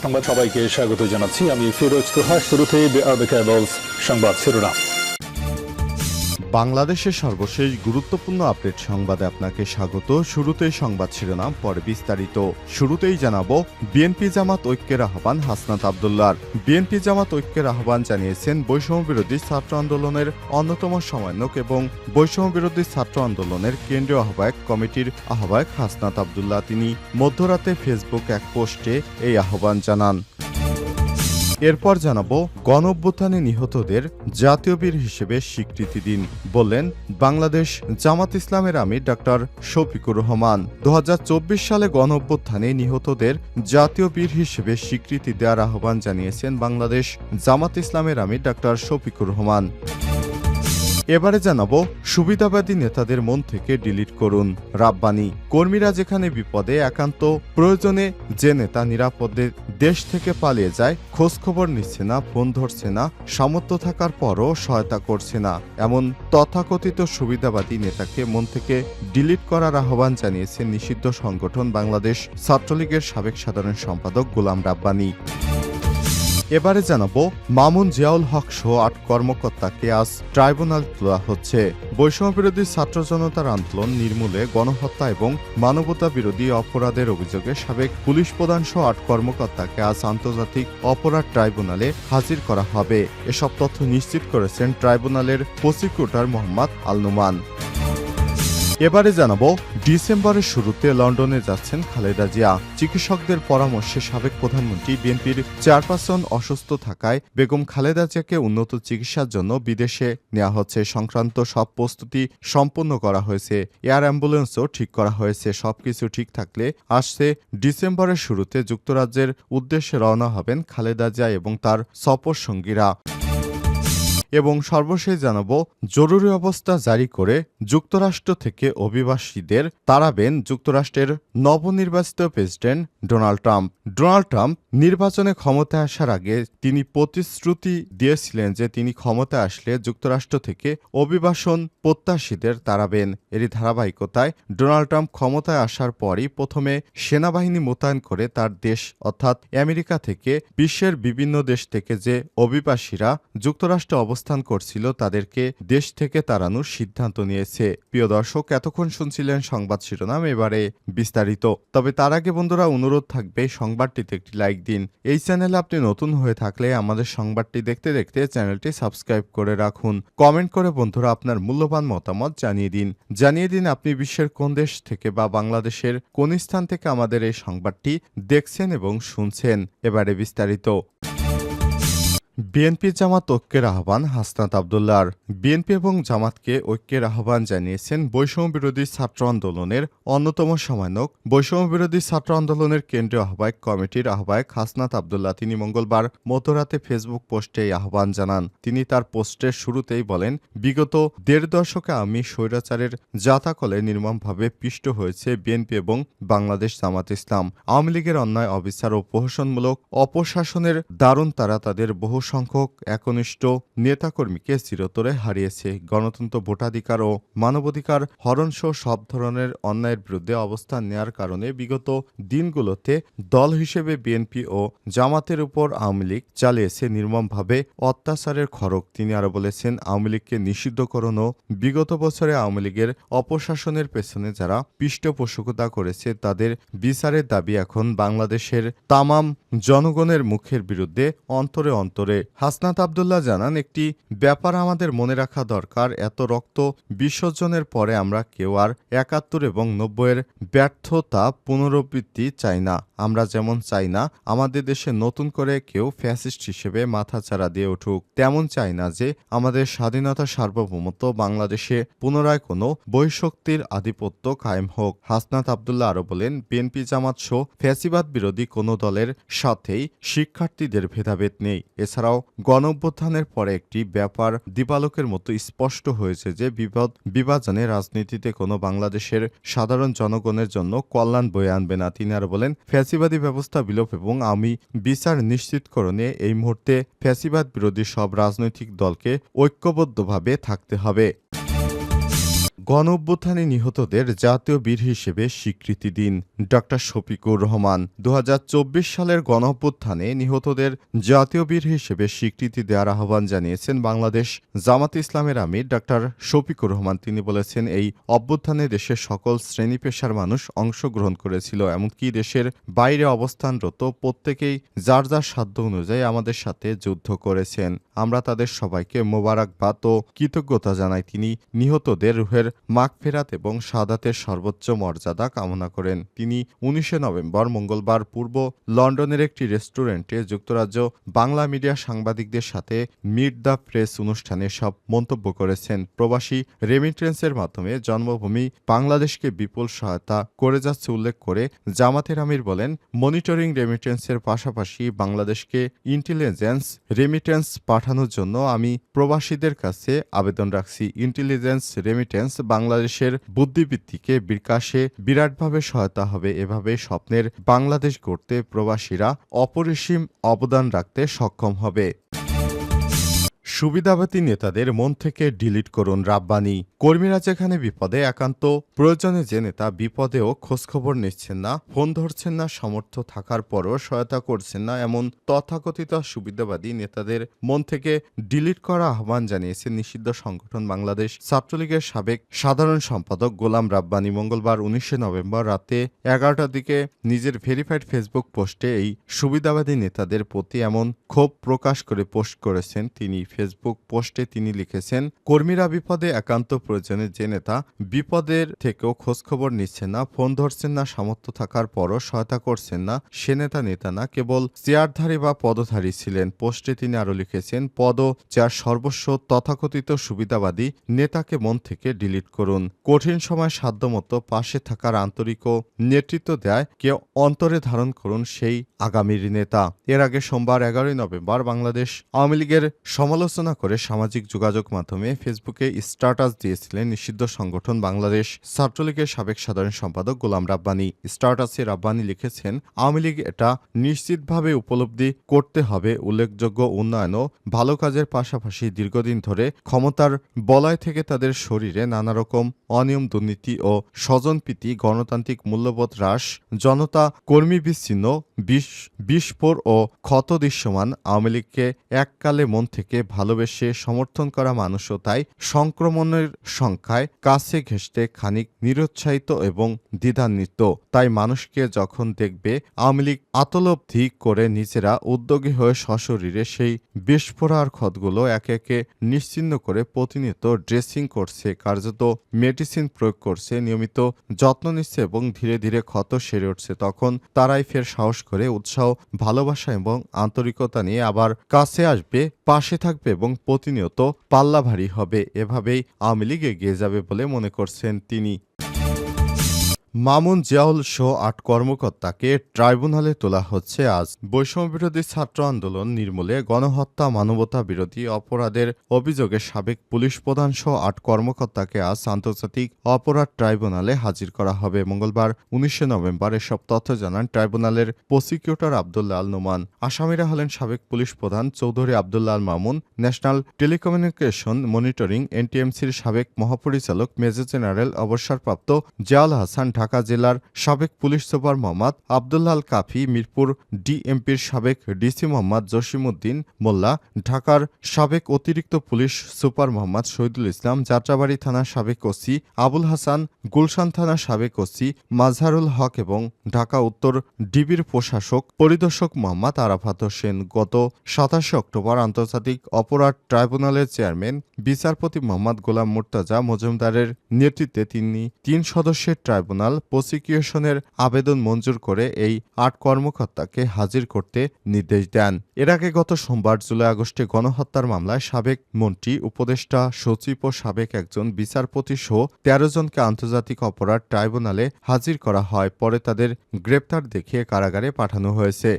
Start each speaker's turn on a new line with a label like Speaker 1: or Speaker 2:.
Speaker 1: সংবাদ সবাইকে স্বাগত জানাচ্ছি। আমি ফিরোজ তোহা। শুরুতেই সংবাদ শিরোনাম।
Speaker 2: বাংলাদেশের সর্বশেষ গুরুত্বপূর্ণ আপডেট সংবাদে আপনাকে স্বাগত। শুরুতেই সংবাদ শিরোনাম, পরে বিস্তারিত। শুরুতেই জানাবো বিএনপি জামাত ঐক্যের আহ্বান হাসনাত আব্দুল্লাহর। বিএনপি জামাত ঐক্যের আহ্বান জানিয়েছেন বৈষম্য বিরোধী ছাত্র আন্দোলনের অন্যতম সমন্বয়ক এবং বৈষম্য বিরোধী ছাত্র আন্দোলনের কেন্দ্রীয় আহ্বায়ক কমিটির আহ্বায়ক হাসনাত আব্দুল্লাহ। তিনি মধ্যরাতে ফেসবুক এক পোস্টে এই আহ্বান জানান। এরপর জানাবো গণঅভ্যুত্থানে নিহতদের জাতীয় বীর হিসেবে স্বীকৃতি দিন, বললেন বাংলাদেশ জামাত ইসলামের আমির ডক্টর শফিকুর রহমান। 2024 সালে গণঅভ্যুত্থানে নিহতদের জাতীয় বীর হিসেবে স্বীকৃতি দেওয়ার আহ্বান জানিয়েছেন বাংলাদেশ জামাত ইসলামের আমির ডক্টর শফিকুর রহমান। এবারে জানাবো সুবিধাবাদী নেতাদের মন থেকে ডিলিট করুন রাব্বানি। কর্মীরা যেখানে বিপদে, একান্ত প্রয়োজনে যে নেতা নিরাপদে দেশ থেকে পালিয়ে যায়, খোঁজখবর নিচ্ছে না, ফোন ধরছে না, সামর্থ্য থাকার পরও সহায়তা করছে না, এমন তথাকথিত সুবিধাবাদী নেতাকে মন থেকে ডিলিট করার আহ্বান জানিয়েছেন নিষিদ্ধ সংগঠন বাংলাদেশ ছাত্রলীগের সাবেক সাধারণ সম্পাদক গোলাম রাব্বানি। এবারে জানাবো মামুন জিয়াউল হক সহ 8 কর্মকর্তাকে আজ ট্রাইব্যুনাল তোলা হচ্ছে। বৈষম্য বিরোধী ছাত্র জনতার আন্দোলন নির্মূলে গণহত্যা এবং মানবতা বিরোধী অপরাধের অভিযোগে সাবেক পুলিশ প্রধান সহ 8 কর্মকর্তাকে আজ আন্তর্জাতিক অপরাধ ট্রাইব্যুনালে হাজির করা হবে। এসব তথ্য নিশ্চিত করেছেন ট্রাইব্যুনালের প্রসিকিউটর মোহাম্মদ আল নুমান। এবারে জানাবো ডিসেম্বরের শুরুতে লন্ডনে যাচ্ছেন খালেদা জিয়া। চিকিৎসকদের পরামর্শে সাবেক প্রধানমন্ত্রী বিএনপির চেয়ারপারসন অসুস্থ থাকায় বেগম খালেদা জিয়াকে উন্নত চিকিৎসার জন্য বিদেশে নেওয়া হচ্ছে। সংক্রান্ত সব প্রস্তুতি সম্পন্ন করা হয়েছে। এয়ার অ্যাম্বুলেন্সও ঠিক করা হয়েছে। সবকিছু ঠিক থাকলে আসছে ডিসেম্বরের শুরুতে যুক্তরাজ্যের উদ্দেশ্যে রওনা হবেন খালেদা জিয়া এবং তার সফর সঙ্গীরা। এবং সর্বশেষ জানাবো জরুরি অবস্থা জারি করে যুক্তরাষ্ট্র থেকে অভিবাসীদের তাড়াবেন যুক্তরাষ্ট্রের নবনির্বাচিত president Donald Trump. Donald Trump নির্বাচনে ক্ষমতায় আসার আগে তিনি প্রতিশ্রুতি দিয়েছিলেন যে তিনি ক্ষমতায় আসলে যুক্তরাষ্ট্র থেকে অভিবাসন প্রত্যাশীদের তাড়াবেন। এরই ধারাবাহিকতায় ডোনাল্ড ট্রাম্প ক্ষমতায় আসার পরই প্রথমে সেনাবাহিনী মোতায়েন করে তার দেশ অর্থাৎ আমেরিকা থেকে বিশ্বের বিভিন্ন দেশ থেকে যে অভিবাসীরা যুক্তরাষ্ট্রে অবস্থান করছিল তাদেরকে দেশ থেকে তাড়ানোর সিদ্ধান্ত নিয়েছে। প্রিয় দর্শক, এতক্ষণ শুনছিলেন সংবাদ শিরোনাম, এবারে বিস্তারিত। তবে তার আগে বন্ধুরা অনুরোধ থাকবে সংবাদটিতে একটি লাইক দিন। এই চ্যানেলে আপনি নতুন হয়ে থাকলে আমাদের সংবাদটি দেখতে দেখতে চ্যানেলটি সাবস্ক্রাইব করে রাখুন। কমেন্ট করে বন্ধুরা আপনার মূল্যবান মতামত জানিয়ে দিন আপনি বিশ্বের কোন দেশ থেকে বা বাংলাদেশের কোন স্থান থেকে আমাদের এই সংবাদটি দেখছেন এবং শুনছেন। এবারে বিস্তারিত। বিএনপি জামাত ঐক্যের আহ্বান হাসনাত আব্দুল্লাহর। বিএনপি এবং জামাতকে ঐক্যের আহ্বান জানিয়েছেন বৈষম্য বিরোধী ছাত্র আন্দোলনের অন্যতম সমন্বয়ক বৈষম্য বিরোধী ছাত্র আন্দোলনের কেন্দ্রীয় আহ্বায়ক কমিটির আহ্বায়ক হাসনাত আব্দুল্লাহ। তিনি মঙ্গলবার মধ্যরাতে ফেসবুক পোস্টে এই আহ্বান জানান। তিনি তার পোস্টের শুরুতেই বলেন, বিগত 1.5 দশকে আমি স্বৈরাচারের জাতাকলে নির্মমভাবে পিষ্ট হয়েছে বিএনপি এবং বাংলাদেশ জামাত ইসলাম। আওয়ামী লীগের অন্যায় অবিচার ও প্রহসনমূলক অপশাসনের দারুণ তারা তাদের বহু সংখ্যক একনিষ্ঠ নেতাকর্মীকে চিরতরে হারিয়েছে। গণতন্ত্র, ভোটাধিকার ও মানবাধিকার হরণসহ সব ধরনের অন্যায়ের বিরুদ্ধে অবস্থান নেয়ার কারণে বিগত দিনগুলোতে দল হিসেবে বিএনপি ও জামাতের উপর আওয়ামী লীগ চালিয়েছে নির্মমভাবে অত্যাচারের খড়গ। তিনি আরো বলেছেন, আওয়ামী লীগকে নিষিদ্ধকরণ ও বিগত বছরে আওয়ামী লীগের অপশাসনের পেছনে যারা পৃষ্ঠপোষকতা করেছে তাদের বিচারের দাবি এখন বাংলাদেশের তামাম জনগণের মুখের বিরুদ্ধে অন্তরে অন্তরে। হাসনাত আব্দুল্লাহ জানান, একটি ব্যাপার আমাদের মনে রাখা দরকার, এত রক্ত বিসর্জনের পরে আমরা কেউ আর 71 এবং 90-এর ব্যর্থতা পুনরাবৃত্তি চাই না। আমরা যেমন চাই না আমাদের দেশে নতুন করে কেউ ফ্যাসিস্ট হিসেবে মাথাচাড়া দিয়ে উঠুক, তেমন চাই না যে আমাদের স্বাধীনতা সার্বভৌমত্ব বাংলাদেশে পুনরায় কোনো বহিঃশক্তির আধিপত্য কায়েম হোক। হাসনাত আব্দুল্লাহ আরো বলেন, বিএনপি জামাত সহ ফ্যাসিবাদ বিরোধী কোনো দলের সাথেই শিক্ষার্থীদের ভেদাভেদ নেই। এছাড়াও গণঅভ্যুত্থানের পরে একটি ব্যাপার দিবালোকের মতো স্পষ্ট হয়েছে যে বিভাজনে রাজনীতিতে কোনো বাংলাদেশের সাধারণ জনগণের জন্য কল্যাণ বয়ে আনবে না। তিনি আরো বলেন, ফ্যাসিবাদী ব্যবস্থা বিলোপ এবং আওয়ামী বিচার নিশ্চিতকরণে এই মুহূর্তে ফ্যাসিবাদ বিরোধী সব রাজনৈতিক দলকে ঐক্যবদ্ধভাবে থাকতে হবে। গণঅভ্যুত্থানে নিহতদের জাতীয় বীর হিসেবে স্বীকৃতি দিন ডক্টর শফিকুর রহমান। 2024 সালের গণঅভ্যুত্থানে নিহতদের জাতীয় বীর হিসেবে স্বীকৃতি দেওয়ার আহ্বান জানিয়েছেন বাংলাদেশ জামাত ইসলামের আমির ডক্টর শফিকুর রহমান। তিনি বলেছেন, এই অভ্যুত্থানে দেশের সকল শ্রেণী পেশার মানুষ অংশগ্রহণ করেছিল, এমনকি দেশের বাইরে অবস্থানরত প্রত্যেকেই যার যার সাধ্য অনুযায়ী আমাদের সাথে যুদ্ধ করেছেন। আমরা তাদের সবাইকে মোবারকবাদ ও কৃতজ্ঞতা জানাই। তিনি নিহতদের রুহের মাগফিরাত এবং শাহাদাতের সর্বোচ্চ মর্যাদা কামনা করেন। তিনি 19 নভেম্বর মঙ্গলবার পূর্ব লন্ডনের একটি রেস্টুরেন্টে যুক্তরাজ্য বাংলা মিডিয়া সাংবাদিকদের সাথে মিট দ্য প্রেস অনুষ্ঠানে সব মন্তব্য করেছেন। প্রবাসী রেমিটেন্সের মাধ্যমে জন্মভূমি বাংলাদেশকে বিপুল সহায়তা করে যাচ্ছে উল্লেখ করে জামাতের আমির বলেন, মনিটরিং রেমিটেন্সের পাশাপাশি বাংলাদেশকে ইন্টেলিজেন্স রেমিটেন্স পাঠানোর জন্য আমি প্রবাসীদের কাছে আবেদন রাখছি। ইন্টেলিজেন্স রেমিটেন্স বাংলাদেশের বুদ্ধিবৃত্তিকে বিকাশে বিরাটভাবে সহায়তা হবে। এভাবে স্বপ্নের বাংলাদেশ গড়তে প্রবাসীরা অপরিসীম অবদান রাখতে সক্ষম হবে। সুবিধাবাদী নেতাদের মন থেকে ডিলিট করুন রাব্বানি। কর্মীরা যেখানে বিপদে একান্ত প্রয়োজনে যে নেতা বিপদেও খোঁজখবর নিচ্ছেন না, ফোন ধরছেন না, সামর্থ্য থাকার পরও সহায়তা করছেন না, এমন তথাকথিত সুবিধাবাদী নেতাদের মন থেকে ডিলিট করা আহ্বান জানিয়েছে নিষিদ্ধ সংগঠন বাংলাদেশ ছাত্রলীগের সাবেক সাধারণ সম্পাদক গোলাম রাব্বানি। মঙ্গলবার 19 নভেম্বর রাতে 11টার দিকে নিজের ভেরিফাইড ফেসবুক পোস্টে এই সুবিধাবাদী নেতাদের প্রতি এমন ক্ষোভ প্রকাশ করে পোস্ট করেছেন তিনি। ফেসবুক পোস্টে তিনি লিখেছেন, কর্মীরা বিপদে একান্ত প্রয়োজনে যে নেতা বিপদের থেকেও খোঁজখবর নিচ্ছেন না, ফোন ধরছেন না, সামর্থ্য থাকার পরও সহায়তা করছেন না, সে নেতা না, কেবল চেয়ারধারী বা পদধারী ছিলেন। পোস্টে তিনি আরও লিখেছেন, পদ ও চেয়ার সর্বস্ব তথাকথিত সুবিধাবাদী নেতাকে মন থেকে ডিলিট করুন। কঠিন সময় সাধ্যমতো পাশে থাকার আন্তরিক ও নেতৃত্ব দেয় কে অন্তরে ধারণ করুন সেই আগামীর নেতা। এর আগে সোমবার 11 নভেম্বর বাংলাদেশ আওয়ামী লীগের সমালোচনা করে সামাজিক যোগাযোগ মাধ্যমে ফেসবুকে স্ট্যাটাস দিয়েছিলেন নিষিদ্ধ সংগঠন বাংলাদেশ ছাত্রলীগের সাবেক সাধারণ সম্পাদক গোলাম রাব্বানি। স্ট্যাটাসে রাব্বানি লিখেছেন, আওয়ামী লীগ এটা নিশ্চিতভাবে উপলব্ধি করতে হবে, উল্লেখযোগ্য উন্নয়ন ও ভালো কাজের পাশাপাশি দীর্ঘদিন ধরে ক্ষমতার বলয় থেকে তাদের শরীরে নানা রকম অনিয়ম, দুর্নীতি ও স্বজনপ্রীতি, গণতান্ত্রিক মূল্যবোধ হ্রাস, জনতা কর্মী বিচ্ছিন্ন, বিস্ফোর ও ক্ষত দৃশ্যমান আওয়ামী লীগকে এককালে মন থেকে ভালোবেসে সমর্থন করা মানুষও তাই সংক্রমণের সংখ্যায় কাছে ঘেঁষতে খানিক নিরুৎসাহিত এবং দ্বিধান্বিত। তাই মানুষকে যখন দেখবে আওয়ামী লীগ আত্মলব্ধি করে নিজেরা উদ্যোগী হয়ে সশরীরে সেই বিস্ফোরার ক্ষতগুলো একে একে নিশ্চিহ্ন করে প্রতিনিয়ত ড্রেসিং করছে, কার্যত মেডিসিন প্রয়োগ করছে, নিয়মিত যত্ন নিচ্ছে এবং ধীরে ধীরে ক্ষত সেরে উঠছে, তখন তারাই ফের সাহস করে উৎসাহ, ভালোবাসা এবং আন্তরিকতা নিয়ে আবার কাছে আসবে, পাশে থাকবে এবং প্রতিনিয়ত পাল্লা ভারী হবে। এভাবেই আওয়ামী লীগ এগিয়ে যাবে বলে মনে করছেন তিনি। মামুন জিয়াউল সহ 8 কর্মকর্তাকে ট্রাইব্যুনালে তোলা হচ্ছে আজ। বৈষম্যবিরোধী ছাত্র আন্দোলন নির্মূলে গণহত্যা, মানবতা বিরোধী অপরাধের অভিযোগে সাবেক পুলিশ প্রধান সহ 8 কর্মকর্তাকে আজ আন্তর্জাতিক অপরাধ ট্রাইব্যুনালে হাজির করা হবে। মঙ্গলবার 19 নভেম্বর এসব তথ্য জানান ট্রাইব্যুনালের প্রসিকিউটর আব্দুল্লাহ আল নোমান। আসামিরা হলেন সাবেক পুলিশ প্রধান Chowdhury Abdullah Al Mamun, national telecommunication monitoring এনটিএমসির সাবেক মহাপরিচালক মেজর জেনারেল অবসরপ্রাপ্ত জিয়াউল হাসান, ঢাকা জেলার সাবেক পুলিশ সুপার মোহাম্মদ আব্দুল্লাহ আল কাফি, মিরপুর ডিএমপির সাবেক ডিসি মোহাম্মদ জসিমউদ্দিন মোল্লা, ঢাকার সাবেক অতিরিক্ত পুলিশ সুপার মোহাম্মদ শহীদুল ইসলাম, যাত্রাবাড়ী থানার সাবেক ওসি আবুল হাসান, গুলশান থানার সাবেক ওসি মাজহারুল হক এবং ঢাকা উত্তর ডিবির প্রশাসক পরিদর্শক মোহাম্মদ আরাফাত হোসেন। গত 27 অক্টোবর আন্তর্জাতিক অপরাধ ট্রাইব্যুনালের চেয়ারম্যান বিচারপতি মোহাম্মদ গোলাম মুর্তজা মজুমদারের নেতৃত্বে 3 সদস্যের ট্রাইব্যুনাল প্রসিকিউশনের আবেদন মঞ্জুর করে এই 8 কর্মকর্তাকে হাজির করতে নির্দেশ দেন। এর আগে গত সোমবার জুলাই আগস্টে গণহত্যার মামলায় সাবেক মন্ত্রী, উপদেষ্টা সচিব ও সাবেক একজন বিচারপতি সহ 13 জনকে আন্তর্জাতিক অপরাধ ট্রাইব্যুনালে হাজির করা হয়। পরে তাদের গ্রেপ্তার দেখিয়ে কারাগারে পাঠানো হয়েছে।